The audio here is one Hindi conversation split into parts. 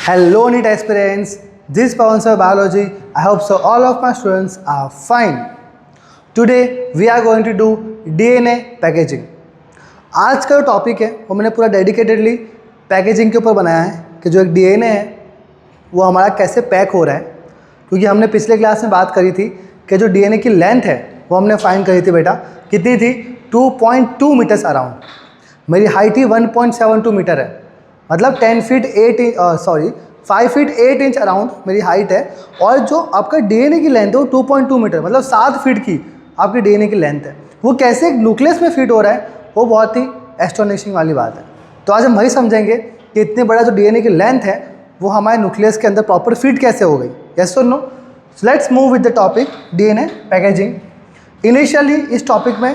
Hello, NEET aspirants. This is Pawan Sir Biology. I hope so all of my students are fine. Today we are going to do DNA packaging. आज का जो टॉपिक है वो मैंने पूरा डेडिकेटेडली पैकेजिंग के ऊपर बनाया है कि जो एक DNA है वो हमारा कैसे पैक हो रहा है, क्योंकि हमने पिछले क्लास में बात करी थी कि जो DNA की लेंथ है वो हमने फाइंड करी थी बेटा, कितनी थी 2.2 मीटर्स अराउंड। मेरी हाइट ही 1.72 मीटर है, मतलब 5 फीट 8 इंच अराउंड मेरी हाइट है। और जो आपका DNA की लेंथ है वो 2.2 मीटर, मतलब 7 फीट की आपकी DNA की लेंथ है। वो कैसे एक न्यूक्लियस में फिट हो रहा है वो बहुत ही एस्टोनिशिंग वाली बात है। तो आज हम वही समझेंगे कि इतने बड़ा जो DNA की लेंथ है वो हमारे न्यूक्लियस के अंदर प्रॉपर फिट कैसे हो गई। यस और no? Let's move with the topic DNA packaging. Initially इस टॉपिक में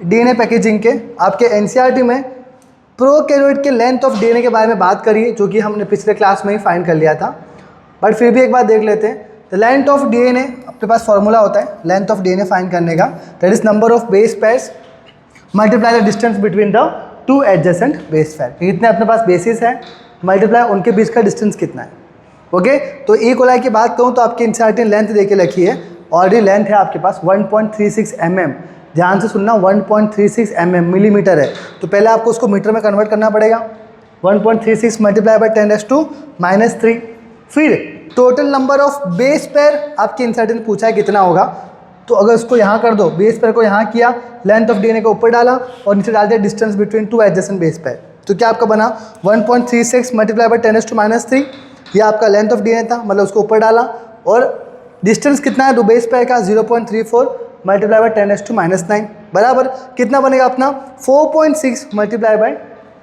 DNA पैकेजिंग के आपके NCERT में प्रोकैरियोट के लेंथ ऑफ DNA के बारे में बात करिए, जो कि हमने पिछले क्लास में ही फाइंड कर लिया था, बट फिर भी एक बार देख लेते हैं। द लेंथ ऑफ DNA, आपके पास फॉर्मूला होता है लेंथ ऑफ DNA फाइंड करने का, that is number of base pairs multiply the distance between the two adjacent base pair. कितने अपने पास बेसिस है, मल्टीप्लाई उनके बीच का डिस्टेंस कितना है। ओके, तो ई कोलाई की बात करूँ तो आपकी NCERT लेंथ दे के रखी है, ऑलरेडी लेंथ है आपके पास 1.36 mm। ध्यान से सुनना, 1.36 mm मिलीमीटर है, तो पहले आपको उसको मीटर में कन्वर्ट करना पड़ेगा। 1.36 मल्टीप्लाई बाई 10⁻⁻3। फिर total number of base pair आपके NCERT ने पूछा है कितना होगा, तो अगर उसको यहाँ कर दो, बेस पेयर को यहाँ किया, लेंथ ऑफ DNA को ऊपर डाला और नीचे डाल दिया distance between two adjacent base pair, तो क्या आपका बना 1.36 मल्टीप्लाई बाई 10⁻⁻3। ये आपका लेंथ ऑफ DNA था, मतलब उसको ऊपर डाला, और डिस्टेंस कितना है दो बेस पेयर का 0.34 मल्टीप्लाई बाई 10⁻⁻9 बराबर कितना बनेगा अपना 4.6 मल्टीप्लाई बाई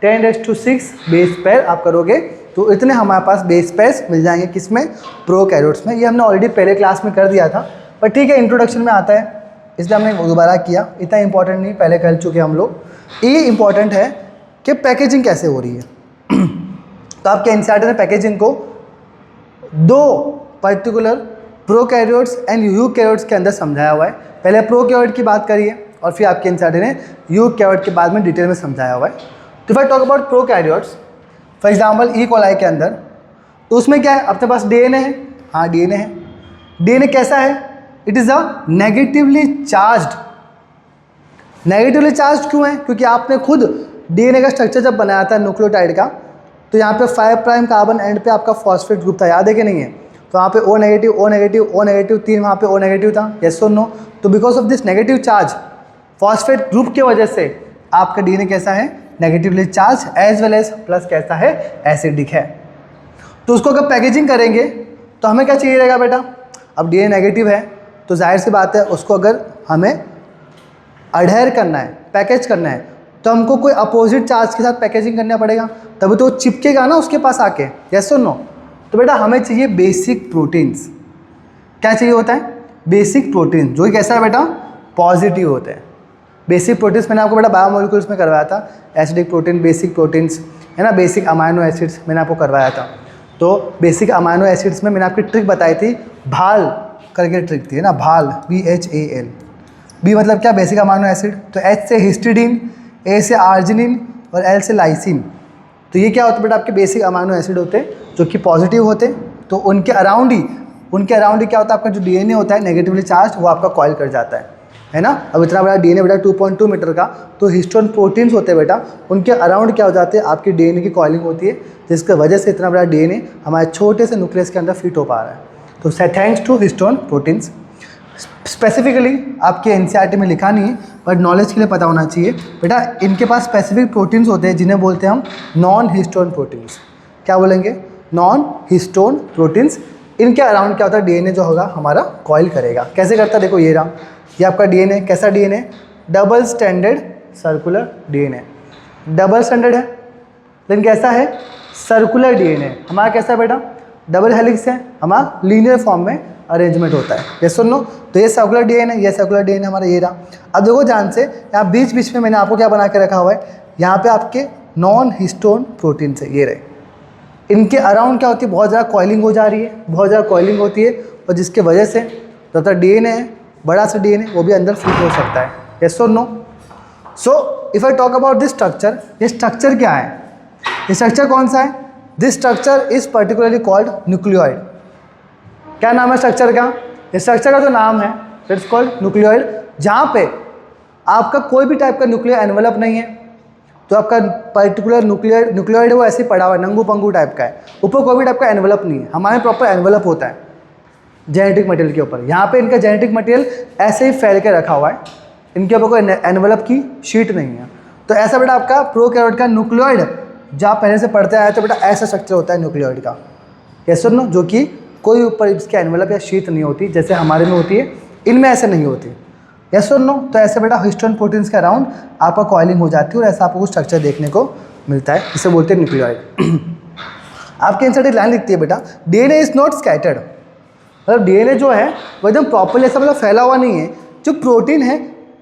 10⁻⁶ बेस पेयर आप करोगे, तो इतने हमारे पास बेस पेयर्स मिल जाएंगे किसमें, प्रोकैरियोट्स में। ये हमने ऑलरेडी पहले क्लास में कर दिया था, पर ठीक है इंट्रोडक्शन में आता है इसलिए हमने दोबारा किया। इतना इंपॉर्टेंट नहीं, पहले कर चुके हम लोग। ये इंपॉर्टेंट है कि पैकेजिंग कैसे हो रही है। तो आपके NCERT ने पैकेजिंग को दो पर्टिकुलर प्रोकैरियोट्स एंड यूकैरियोट्स के अंदर समझाया हुआ है। पहले प्रोकैरियोट की बात करिए और फिर आपके NCERT ने यूकैरियोट के बाद में डिटेल में समझाया हुआ है। तो if I talk about prokaryotes, for example E coli के अंदर, तो उसमें क्या है, अपने पास DNA है। हाँ, DNA है। DNA कैसा है, it is a negatively charged. Negatively charge क्यों है, क्योंकि आपने खुद DNA का स्ट्रक्चर जब बनाया था न्यूक्लियोटाइड का, तो यहाँ पे 5 प्राइम कार्बन एंड पे आपका फॉस्फेट ग्रुप था, याद है कि नहीं है? तो वहाँ पे O negative O negative O negative 3 वहाँ पे O नेगेटिव था। यस और नो? तो because of this negative charge phosphate group के वजह से आपका DNA कैसा है, negatively charge as well as plus कैसा है, एसिडिक है। तो उसको अगर पैकेजिंग करेंगे तो हमें क्या चाहिए रहेगा बेटा, अब DNA नेगेटिव है तो जाहिर सी बात है उसको अगर हमें अडहेयर करना है, पैकेज करना है, तो हमको कोई अपोजिट चार्ज के साथ पैकेजिंग करना पड़ेगा, तभी तो वो चिपकेगा ना उसके पास आके। यस और नो? तो बेटा हमें चाहिए बेसिक प्रोटीन्स। क्या चाहिए होता है, बेसिक प्रोटीन, जो कैसा है बेटा, पॉजिटिव होते हैं। बेसिक प्रोटीन्स मैंने आपको बेटा बायोमोलिक्यूल्स में करवाया था, एसिडिक प्रोटीन, बेसिक प्रोटीन्स है ना, बेसिक अमाइनो एसिड्स मैंने आपको करवाया था। तो बेसिक अमाइनो एसिड्स में मैंने आपकी ट्रिक बताई थी, भाल करके ट्रिक थी, है ना, भाल, BHAL। बी मतलब क्या, बेसिक अमाइनो एसिड। तो H से हिस्टिडीन, A से आर्जिनिन और L से लाइसिन। तो ये क्या होता है बेटा, आपके बेसिक अमाइनो एसिड होते हैं जो कि पॉजिटिव होते हैं। तो उनके अराउंड ही क्या होता है, आपका जो DNA होता है नेगेटिवली चार्ज, वो आपका कॉइल कर जाता है ना। अब इतना बड़ा DNA बेटा 2.2 मीटर का, तो हिस्टोन प्रोटीन्स होते हैं बेटा, उनके अराउंड क्या हो जाते हैं, आपकी DNA की कॉइलिंग होती है, जिसकी वजह से इतना बड़ा DNA हमारे छोटे से न्यूक्लियस के अंदर फिट हो पा रहा है। तो thanks to histone proteins. Specifically आपके NCERT में लिखा नहीं है, बट नॉलेज के लिए पता होना चाहिए बेटा, इनके पास स्पेसिफिक प्रोटीन्स होते हैं जिन्हें बोलते हैं हम नॉन हिस्टोन प्रोटीन्स। क्या बोलेंगे, नॉन हिस्टोन प्रोटीन्स। इनके अराउंड क्या होता है, DNA जो होगा हमारा कॉइल करेगा। कैसे करता है, देखो ये रहा, ये आपका DNA कैसा DNA, double standard circular DNA। Double standard है लेकिन कैसा है, सर्कुलर DNA। हमारा कैसा है बेटा, डबल हेलिक्स है, हमारा लीनियर फॉर्म में अरेंजमेंट होता है। ये सुन लो, तो ये सर्कुलर DNA, ये सर्कुलर DNA हमारा ये रहा। अब देखो ध्यान से, यहाँ बीच बीच में मैंने आपको क्या बना के रखा हुआ है, यहाँ पे आपके नॉन हिस्टोन प्रोटीन से ये रहे, इनके अराउंड क्या होती है, बहुत ज़्यादा कॉइलिंग हो जा रही है, बहुत ज़्यादा कॉइलिंग होती है, और जिसके वजह से जो तो DNA है, बड़ा सा DNA, वो भी अंदर फिट हो सकता है। यस और no? So if I talk about this structure, ये स्ट्रक्चर क्या है, ये स्ट्रक्चर कौन सा है, this structure is particularly called nucleoid. क्या नाम है स्ट्रक्चर का? इस स्ट्रक्चर का जो नाम है इट्स कॉल्ड न्यूक्लियोइड। जहाँ पे आपका कोई भी टाइप का न्यूक्लियर एनवेलप नहीं है, तो आपका पर्टिकुलर न्यूक्लियोइड वो ऐसे ही पड़ा हुआ है, नंगू पंगू टाइप का है, ऊपर कोई भी टाइप का एनवेलप नहीं है। हमारे प्रॉपर एनवेलप होता है जेनेटिक मटेरियल के ऊपर। यहाँ पे इनका जेनेटिक मटेरियल ऐसे ही फैल के रखा हुआ है, इनके ऊपर कोई एनवेलप की शीट नहीं है। तो ऐसा बेटा आपका प्रोकैरियोट का न्यूक्लियोइड जहाँ पहले से पढ़ते आया, तो बेटा ऐसा स्ट्रक्चर होता है न्यूक्लियोइड का, यस और नो, जो कि कोई ऊपर इसके एनवेलप या शीट नहीं होती जैसे हमारे में होती है, इनमें ऐसे नहीं होती, यस और नो। तो ऐसे बेटा हिस्टोन प्रोटीन्स के अराउंड आपका कॉइलिंग हो जाती है और ऐसा आपको कुछ स्ट्रक्चर देखने को मिलता है, इसे बोलते हैं न्यूक्लियोइड। आपके इंसर्ट एक लाइन लिखती है बेटा, डीएनए इज नॉट स्कैटर्ड। मतलब डीएनए जो है वो एकदम प्रॉपर्ली ऐसा मतलब फैला हुआ नहीं है, जो प्रोटीन है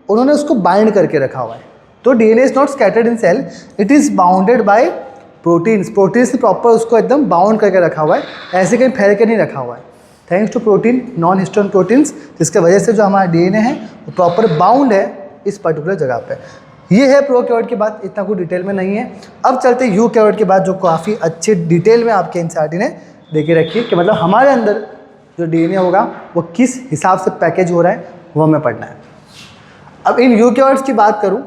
उन्होंने उसको बाइंड करके रखा हुआ है। तो DNA is not scattered in cell, it is bounded by proteins. Protein से प्रॉपर उसको एकदम बाउंड करके रखा हुआ है, ऐसे कहीं फैल के नहीं रखा हुआ है, thanks to protein, non histone proteins, जिसके वजह से जो हमारा डीएनए है वो प्रॉपर बाउंड है इस पर्टिकुलर जगह पे। ये है प्रोकैरियोट की बात, इतना कुछ डिटेल में नहीं है। अब चलते हैं यूकैरियोट की बात, जो काफ़ी अच्छे डिटेल में आपके एनसीईआरटी ने देके रखी है कि मतलब हमारे अंदर जो डीएनए होगा वो किस हिसाब से पैकेज हो रहा है, वो हमें पढ़ना है। अब इन यूकैरियोट्स की बात करूँ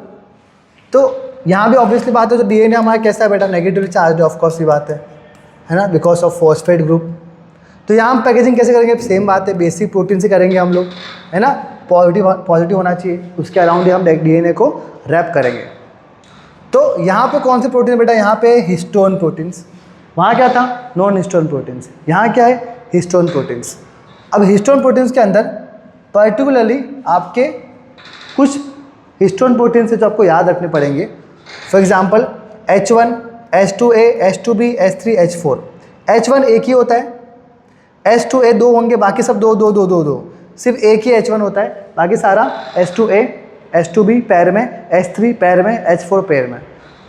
तो यहाँ भी ऑब्वियसली बात है, जो डीएनए हमारा कैसा है बेटा, नेगेटिवली चार्ज, ऑफ कोर्स की बात है ना, बिकॉज ऑफ फॉस्फेट ग्रुप। तो यहाँ हम पैकेजिंग कैसे करेंगे, सेम बात है, बेसिक प्रोटीन से करेंगे हम लोग, है ना, पॉजिटिव होना चाहिए, उसके अराउंड ही हम डीएनए को रैप करेंगे। तो यहाँ पे कौन से प्रोटीन है बेटा, यहाँ पे हिस्टोन प्रोटीन्स, वहाँ क्या था, नॉन हिस्टोन प्रोटीन्स, यहाँ क्या है, हिस्टोन प्रोटीन्स। अब हिस्टोन प्रोटीन्स के अंदर पर्टिकुलरली आपके कुछ हिस्टोन प्रोटीन्स है जो आपको याद रखने पड़ेंगे। For example H1, H2A, H2B, H3, H4। H1 एक ही होता है, H2A दो होंगे, बाकी सब दो दो दो दो दो, सिर्फ एक ही H1 होता है, बाकी सारा H2A, H2B पैर में, H3 पैर में, H4 पैर में।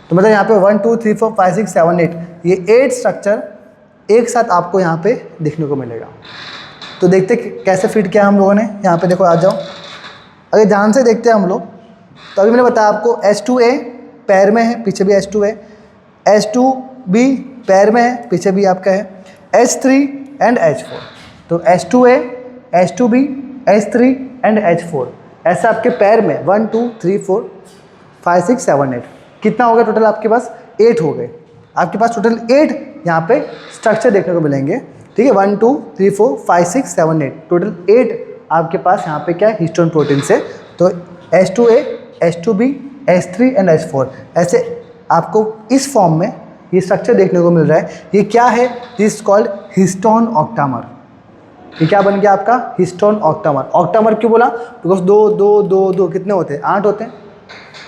तो मतलब यहाँ पे 1 2 3 4 5 6 7 8 ये 8 स्ट्रक्चर एक साथ आपको यहाँ पे देखने को मिलेगा। तो देखते कैसे फिट किया हम लोगों ने, यहाँ पे देखो, आ जाओ, अगर ध्यान से देखते हैं हम लोग, तो अभी मैंने बताया आपको H2A पैर में है, पीछे भी H2A, H2B पैर में है, पीछे भी आपका है, H3 एंड H4। तो H2A, H2B, H3 and H4 ऐसे आपके पैर में 1 2 3 4 5 6 7 8 कितना हो गया टोटल आपके पास, 8 हो गए। आपके पास टोटल 8 यहाँ पे स्ट्रक्चर देखने को मिलेंगे, ठीक है, 1 2 3 4 5 6 7 8 टोटल 8 आपके पास यहाँ पे क्या है, हिस्टोन प्रोटीन से। तो H2A, H2B, H3 and H4 ऐसे आपको इस फॉर्म में ये स्ट्रक्चर देखने को मिल रहा है। ये क्या है, दिस कॉल्ड हिस्टोन ऑक्टामर। ये क्या बन गया आपका, हिस्टोन ऑक्टामर। ऑक्टामर क्यों बोला, बिकॉज 2 2 2 2 कितने होते हैं, 8 होते हैं,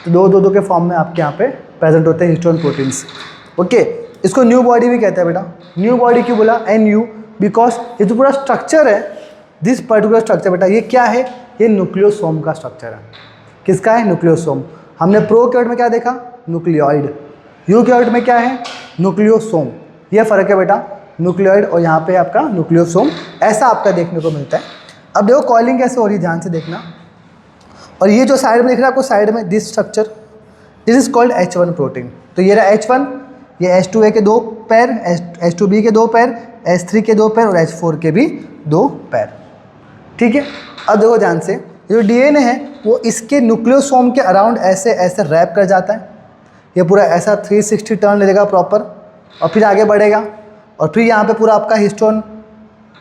तो 2 2 2 के फॉर्म में आपके यहाँ पे प्रेजेंट होते हैं हिस्टोन प्रोटीन्स। ओके, इसको न्यू बॉडी भी कहते हैं बेटा। न्यू बॉडी क्यों बोला, NU, बिकॉज ये जो पूरा स्ट्रक्चर है, दिस पर्टिकुलर स्ट्रक्चर बेटा, ये क्या है, ये न्यूक्लियोसोम का स्ट्रक्चर है। किसका है, न्यूक्लियोसोम। हमने प्रोकैरियोट में क्या देखा, न्यूक्लियोइड, यूकैरियोट में क्या है, न्यूक्लियोसोम। ये फ़र्क है बेटा, न्यूक्लियोइड और यहाँ पे आपका न्यूक्लियोसोम, ऐसा आपका देखने को मिलता है। अब देखो कॉइलिंग कैसे हो रही है, ध्यान से देखना। और ये जो साइड में दिख रहा है आपको, साइड में this structure, this is called H1 protein. तो ये रहा H1, ये H2A के 2 पैर, H2B के 2 पैर, H3 के 2 पैर और H4 के भी 2 पैर, ठीक है। अब देखो ध्यान से, जो डीएनए है वो इसके न्यूक्लियोसोम के अराउंड ऐसे ऐसे रैप कर जाता है। ये पूरा ऐसा 360 टर्न ले लेगा प्रॉपर, और फिर आगे बढ़ेगा, और फिर यहाँ पे पूरा आपका हिस्टोन,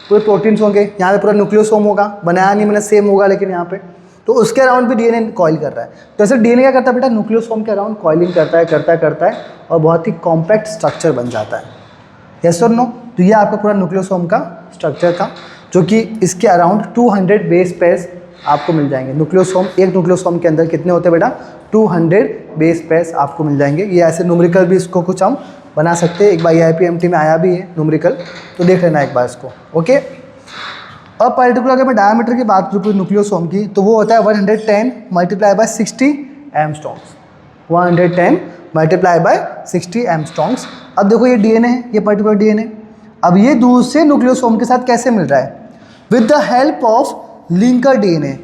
पूरे प्रोटीन्स होंगे, यहाँ पे पूरा न्यूक्लियोसोम होगा, बनाया नहीं मैंने, सेम होगा लेकिन यहाँ पे, तो उसके अराउंड भी डीएनए कॉइल कर रहा है। तो ऐसे डीएनए क्या करता है बेटा, न्यूक्लियोसोम के अराउंड कॉइलिंग करता है और बहुत ही कॉम्पैक्ट स्ट्रक्चर बन जाता है, यस और नो। तो ये आपका पूरा न्यूक्लियोसोम का स्ट्रक्चर था, जो कि इसके अराउंड 200 बेस पेयर्स आपको मिल जाएंगे। न्यूक्लियोसोम, एक न्यूक्लियोसोम के अंदर कितने होते हैं बेटा, 200 बेस पेयर्स आपको मिल जाएंगे। ये ऐसे न्यूमेरिकल भी इसको कुछ हम बना सकते हैं, एक बार IIPMT में आया भी है न्यूमेरिकल, तो देख लेना एक बार इसको, ओके। अब पर्टिकुलर अगर मैं डायमीटर की बात करूँ न्यूक्लियोसोम की, तो वो होता है 110 मल्टीप्लाई बाय 60 एमस्ट्रॉन्ग्स, 110 मल्टीप्लाई बाय 60 एमस्ट्रॉन्ग्स। अब देखो ये डीएनए है, ये पर्टिकुलर डीएनए, अब ये दूसरे न्यूक्लियोसोम के साथ कैसे मिल रहा है, with the help of linker DNA.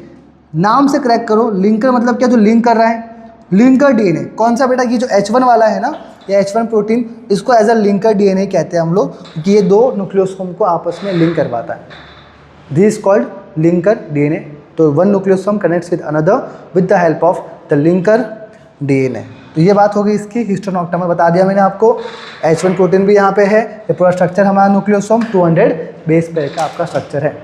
नाम से क्रैक करो, लिंकर मतलब क्या, जो लिंक कर रहा है। Linker DNA. कौन सा बेटा? ये जो H1 वाला है ना, ये H1 प्रोटीन, इसको एज अ लिंकर डीएनए कहते हैं हम लोग, कि ये दो न्यूक्लियोसोम को आपस में लिंक करवाता है। This is called linker DNA. तो one nucleosome connects with another with the help of the linker DNA. तो ये बात होगी इसकी। हिस्टोन ऑक्टा में बता दिया मैंने आपको। H1 प्रोटीन भी यहाँ पे है। ये पूरा स्ट्रक्चर हमारा न्यूक्लियोसोम 200 बेस पेयर का आपका स्ट्रक्चर है।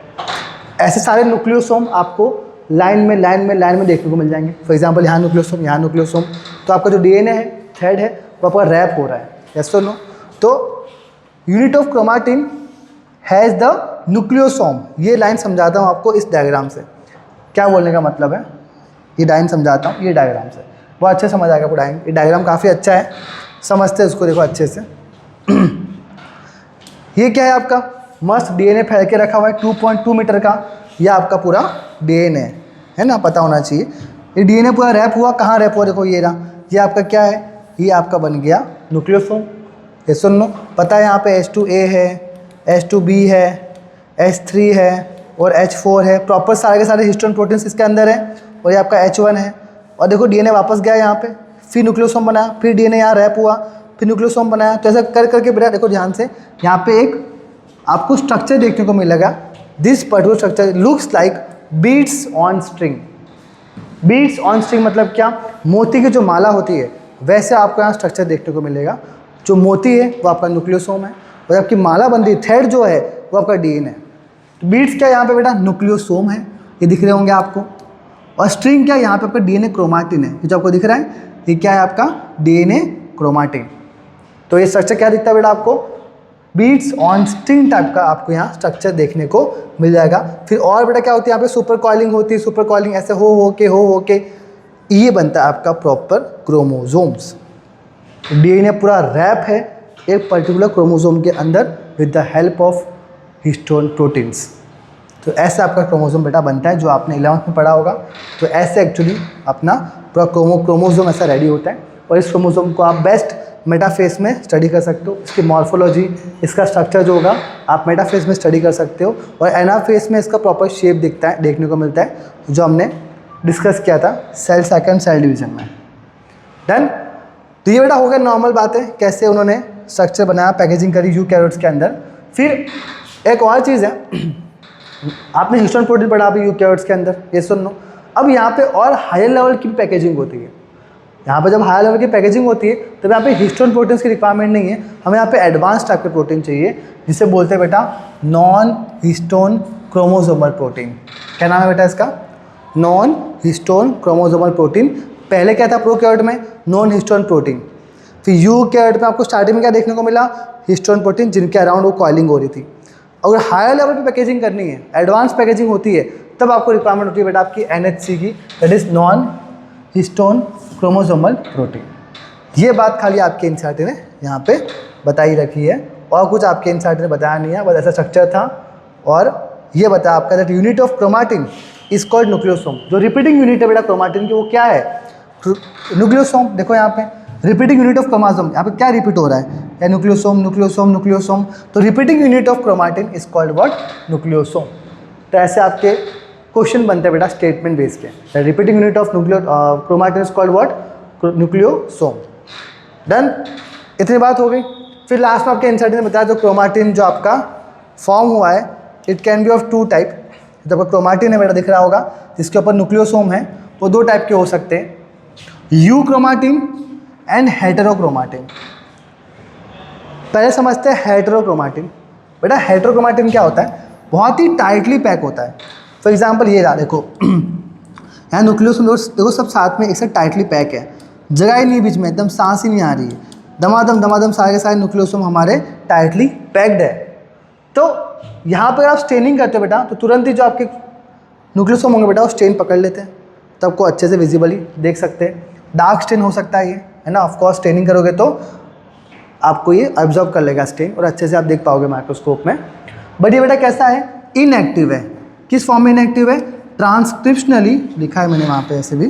ऐसे सारे न्यूक्लियोसोम आपको लाइन में देखने को मिल जाएंगे। फॉर एग्जांपल यहाँ न्यूक्लियोसोम, यहाँ न्यूक्लियोसोम। तो आपका जो डीएनए है, थ्रेड है, वो आपका रैप हो रहा है। यस और नो? तो unit of chromatin has the nucleosome. ये लाइन समझाता हूँ आपको इस डायग्राम से। क्या बोलने का मतलब है? ये लाइन समझाता हूँ ये डायग्राम से, वो अच्छे समझ आएगा पूरा। ये डायग्राम काफ़ी अच्छा है, समझते हैं उसको, देखो अच्छे से। ये क्या है आपका? मस्त डीएनए फैल के रखा हुआ है 2.2 मीटर का। ये आपका पूरा डीएनए है ना, पता होना चाहिए। ये डीएनए पूरा रैप हुआ, कहाँ रैप हुआ? देखो ये रहा। ये आपका क्या है? ये आपका बन गया न्यूक्लियोसोम। ये सुन लो, पता है यहाँ पे H2A है, H2B है, H3 है और H4 है। प्रॉपर सारे के सारे हिस्टोन प्रोटीन्स इसके अंदर है। और ये आपका H1 है। और देखो डीएनए वापस गया यहाँ पे, फिर न्यूक्लियोसोम बनाया, फिर डीएनए यहाँ रैप हुआ, फिर न्यूक्लियोसोम बनाया। तो ऐसा कर करके बेटा देखो ध्यान से, यहाँ पे एक आपको स्ट्रक्चर देखने को मिलेगा। This particular structure looks like beads on string. Beads on string मतलब क्या? मोती की जो माला होती है, वैसे आपको यहाँ स्ट्रक्चर देखने को मिलेगा। जो मोती है वो आपका न्यूक्लियोसोम है, और आपकी माला बन रही थ्रेड जो है वो आपका डीएनए है। तो बीड्स क्या यहाँ पे बेटा? न्यूक्लियोसोम है, ये दिख रहे होंगे आपको। और स्ट्रिंग क्या? यहाँ पे आपका डीएनए क्रोमाटिन है, ये जो आपको दिख रहा है, ये क्या है आपका? DNA chromatin. तो ये स्ट्रक्चर क्या दिखता है बेटा आपको? बीट्स ऑन स्ट्रिंग टाइप का आपको यहाँ स्ट्रक्चर देखने को मिल जाएगा। फिर और बेटा क्या होती है यहाँ पे? सुपर कॉइलिंग होती है। सुपर कॉइलिंग ऐसे हो के ये बनता है आपका प्रॉपर क्रोमोजोम्स। डीएनए पूरा रैप है एक पर्टिकुलर क्रोमोजोम के अंदर with the help of histone proteins. तो ऐसे आपका क्रोमोजोम बेटा बनता है, जो आपने 11th में पढ़ा होगा। तो ऐसे एक्चुअली अपना पूरा क्रोमोजोम ऐसा रेडी होता है। और इस क्रोमोजोम को आप बेस्ट मेटाफेस में स्टडी कर सकते हो। इसकी मॉर्फोलॉजी, इसका स्ट्रक्चर जो होगा आप मेटाफेस में स्टडी कर सकते हो। और एनाफेस में इसका प्रॉपर शेप दिखता है, देखने को मिलता है, जो हमने डिस्कस किया था सेल साइकिल सेल डिवीजन में। डन? तो ये बेटा हो गया नॉर्मल बात है, कैसे उन्होंने स्ट्रक्चर बनाया, पैकेजिंग करी यूकैरियोट्स के अंदर। फिर एक और चीज़ है, आपने हिस्टोन प्रोटीन पढ़ा अभी यूकैरियोट्स के अंदर, ये सुन लो। अब यहाँ पे और हायर लेवल की पैकेजिंग होती है। यहाँ पे जब हायर लेवल की पैकेजिंग होती है तब यहाँ पे हिस्टोन प्रोटीन्स की रिक्वायरमेंट नहीं है, हमें यहाँ पे एडवांस टाइप के प्रोटीन चाहिए, जिसे बोलते हैं बेटा नॉन हिस्टोन क्रोमोसोमल प्रोटीन। क्या नाम है बेटा इसका? Non histone chromosomal protein. पहले क्या था प्रोकैरियोट में? Non histone protein. फिर यूकैरियोट में आपको स्टार्टिंग में क्या देखने को मिला? हिस्टोन प्रोटीन, जिनके अराउंड वो कॉइलिंग हो रही थी। अगर हायर लेवल पे पैकेजिंग करनी है, एडवांस पैकेजिंग होती है, तब आपको रिक्वायरमेंट होती है बेटा आपकी NHC की, that is non histone chromosomal protein. ये बात खाली आपके एनसीईआरटी ने यहाँ पे बताई रखी है, और कुछ आपके एनसीईआरटी ने बताया नहीं है, बस ऐसा स्ट्रक्चर था। और ये बताया आपका that unit of chromatin is called nucleosome. जो रिपीटिंग यूनिट है बेटा क्रोमाटिन की, वो क्या है? न्यूक्लियोसोम। देखो यहाँ पे रिपीटिंग यूनिट ऑफ क्रोमोसोम, यहाँ पे क्या रिपीट हो रहा है? Nucleosome nucleosome nucleosome. तो repeating unit of chromatin is called what? Nucleosome. तो ऐसे आपके क्वेश्चन बनते हैं बेटा स्टेटमेंट बेस के। Repeating unit of chromatin is called what? Nucleosome. Done? इतनी बात हो गई। फिर लास्ट में आपके एनसीईआरटी ने बताया जो क्रोमाटिन जो आपका फॉर्म हुआ है, it can be of 2 type. जब आपका क्रोमाटिन है बेटा दिख रहा होगा, जिसके ऊपर न्यूक्लियोसोम है, वो 2 टाइप के हो सकते हैं, यूक्रोमाटिन एंड हेटेरोक्रोमाटिन। पहले समझते हैं हेटेरोक्रोमाटिन। बेटा हेटेरोक्रोमाटिन क्या होता है? बहुत ही टाइटली पैक होता है। फॉर एग्जांपल ये रहा, देखो यहाँ न्यूक्लियोसोम देखो सब साथ में एक साथ टाइटली पैक है, जगह ही नहीं बीच में, एकदम सांस ही नहीं आ रही है, दमादम सारे के सारे न्यूक्लियोसोम हमारे टाइटली पैक्ड है। तो यहाँ पर आप स्टेनिंग करते हो बेटा, तो तुरंत ही जो आपके न्यूक्लियोसोम होंगे बेटा वो स्टेन पकड़ लेते हैं, तो आपको अच्छे से विजिबली देख सकते हैं। डार्क स्टेन हो सकता है ये, है ना, ऑफकोर्स स्टेनिंग करोगे तो आपको ये ऑब्जर्व कर लेगा स्टेन, और अच्छे से आप देख पाओगे माइक्रोस्कोप में। बट ये बेटा कैसा है? इनएक्टिव है। किस फॉर्म में इनएक्टिव है? ट्रांसक्रिप्शनली लिखा है मैंने वहाँ पे, ऐसे भी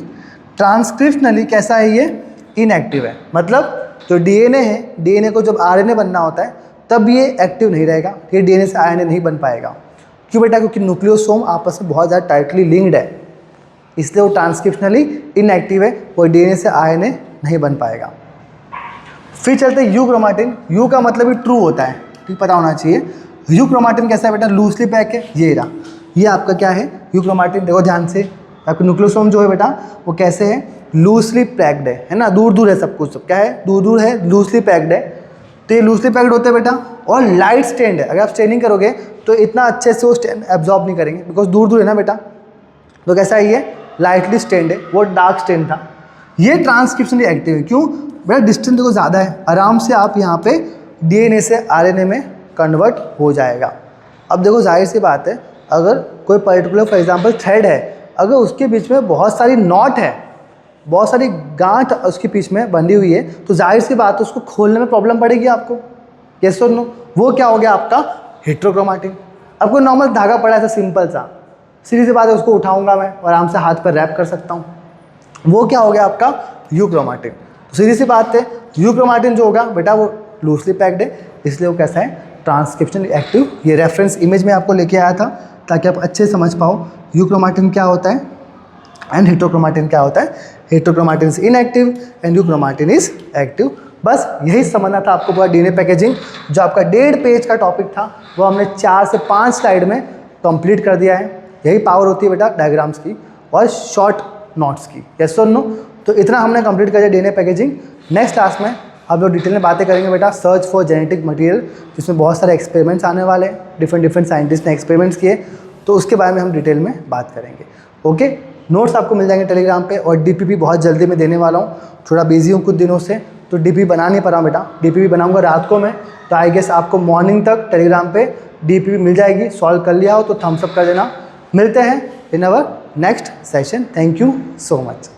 ट्रांसक्रिप्शनली कैसा है ये? इनएक्टिव है। मतलब जो डीएनए है, डीएनए को जब आरएनए बनना होता है तब ये एक्टिव नहीं रहेगा, ये डीएनए से आरएनए नहीं बन पाएगा। क्यों बेटा? क्योंकि न्यूक्लियोसोम आपस में बहुत ज़्यादा टाइटली लिंक्ड है। इसलिए वो ट्रांसक्रिप्शनली इनएक्टिव है, वो डीएनए से आरएनए नहीं बन पाएगा। फिर चलते हैं यूक्रोमाटिन। यू का मतलब भी ट्रू होता है, ठीक पता होना चाहिए। यूक्रोमाटिन कैसा है बेटा, लूजली पैक है, ये रहा, ये आपका क्या है यूक्रोमाटिन। देखो ध्यान से, आपका न्यूक्लियोसोम जो है बेटा वो कैसे है, लूजली पैक्ड है ना, दूर दूर है सब कुछ, सब क्या है, दूर दूर है, लूजली पैक्ड है। तो ये लूजली पैक्ड होते हैं बेटा, और लाइट स्टेन्ड है। अगर आप स्टेनिंग करोगे तो इतना अच्छे से वो स्टेन एब्जॉर्ब नहीं करेंगे, बिकॉज दूर दूर है ना बेटा। तो कैसा है, ये लाइटली स्टेन्ड है, वो डार्क स्टेन था। ये ट्रांसक्रिप्शनली एक्टिव है, क्यों बेटा, डिस्टेंस देखो ज़्यादा है, आराम से आप यहाँ पे डीएनए से आरएनए में कन्वर्ट हो जाएगा। अब देखो जाहिर सी बात है, अगर कोई पर्टिकुलर फॉर एग्जांपल थ्रेड है, अगर उसके बीच में बहुत सारी नॉट है, बहुत सारी गांठ उसके बीच में बंधी हुई है, तो जाहिर सी बात है उसको खोलने में प्रॉब्लम पड़ेगी आपको। यस और नो, वो क्या हो गया आपका हेटेरोक्रोमाटिन। अब कोई नॉर्मल धागा पड़ा है ऐसा सिंपल सा, सीधी सी बात है, उसको उठाऊंगा मैं और आराम से हाथ पर रैप कर सकता हूँ, वो क्या हो गया आपका यूक्रोमाटिन। तो सीधी सी बात है, यूक्रोमाटिन जो होगा बेटा वो लूजली पैक्ड है, इसलिए वो कैसा है, ट्रांसक्रिप्शन एक्टिव। ये रेफरेंस इमेज में आपको लेके आया था ताकि आप अच्छे समझ पाओ यूक्रोमाटिन क्या होता है एंड हेटेरोक्रोमाटिन क्या होता है। Heterochromatin is inactive and euchromatin is active. बस यही समझना था आपको पूरा डीएनए पैकेजिंग। जो आपका 1.5 पेज का टॉपिक था वो हमने 4 से 5 स्लाइड में कंप्लीट कर दिया है। यही पावर होती है बेटा डायग्राम्स की और शॉर्ट नोट्स की। यस और नो, तो इतना हमने कंप्लीट कर दिया डीएनए पैकेजिंग। नेक्स्ट क्लास में हम लोग डिटेल में बातें करेंगे बेटा सर्च फॉर जेनेटिक मटेरियल, जिसमें बहुत सारे एक्सपेरिमेंट्स आने वाले हैं, डिफरेंट साइंटिस्ट ने एक्सपेरिमेंट्स किए, तो उसके बारे में हम डिटेल में बात करेंगे। ओके, नोट्स आपको मिल जाएंगे टेलीग्राम पे, और डीपीपी बहुत जल्दी मैं देने वाला हूँ। थोड़ा बिजी हूँ कुछ दिनों से, तो डीपीपी बना नहीं पा रहा हूँ बेटा। डीपीपी बनाऊंगा रात को मैं, तो आई गेस आपको मॉर्निंग तक टेलीग्राम पे डीपीपी मिल जाएगी। सॉल्व कर लिया हो तो थम्स अप कर देना। मिलते हैं in our next session. Thank you so much.